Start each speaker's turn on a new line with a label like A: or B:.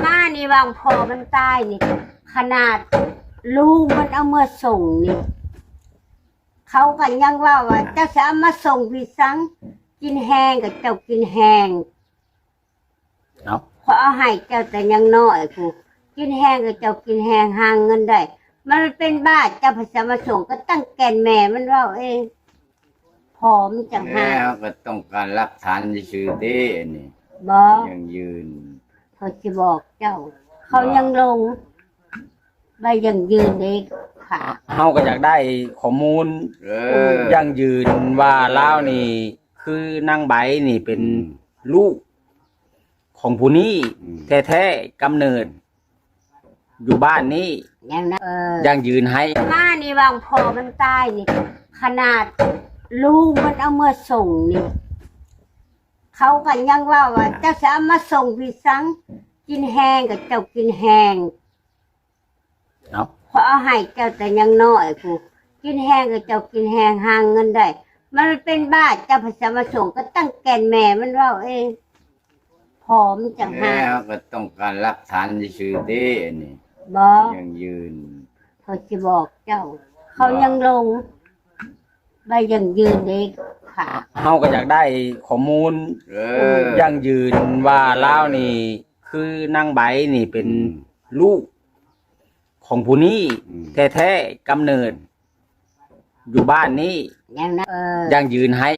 A: มานี่วางพอมันตายนี่ขนาดลูกมันเอามาส่งนี่เขากันยังว่าเจ้าจะเอามาส่งพี่สังกินแห้งกับเจ้ากินแห้ง
B: เนาะ
A: ขอเอาให้เจ้าแต่ยังน้อยกูกินแห้งกับเจ้ากินแห้งห่างเงินได้มันเป็นบ้าเจ้าพระสมาส่งก็ตั้งแกนแม่มันว่าเองพอมนจังหา
C: แล้วก็ต้องการรักฐานชื่อเด้นี่
A: บอก
C: ยังยืน
A: เขาจะบอกเจ้า เขายังลงใบยังยืนเด็กขา
B: เฮาก็อยากได้ข้อมูล
C: เออ
B: ยั่งยืนว่าลาวนี่ คือนางใบนี่เป็นลูกของผู้นี้แท้ๆกำเนิด อยู่บ้านนี้
A: อย่างนั้น
B: ยั่งยืนให้
A: มานี่วางพอมันตายนี่ขนาดลูกมันเอามาส่งนี่เขากันยังว่าเจ้าจะเอามาส่งพี่สังกินแห้งกับเจ้ากินแห้ง
B: เนาะ
A: ขอเอาให้เจ้าแต่ยังน้อยกูกินแห้งกับเจ้ากินแห้งห่างเงินได้มันเป็นบ้าเจ้าพระสมาส่งก็ตั้งแกนแม่มันว่าเองพอมนจังหา
C: แล้วก็ต้องการรักฐานชื่อเด้นี่
A: บอก
C: ยังยืน
A: เขาจะบอกเจ้า เขายังลงใบยังยืนเด็กขา
B: เฮาก็อยากได้ข้อมูล
C: เออ
B: ยั่งยืนว่าลาวนี่ คือนางใบนี่เป็นลูกของผู้นี้แท้ๆกำเนิด อยู่บ้านนี้
A: อย่างนั้น
B: ยั่งยืนให้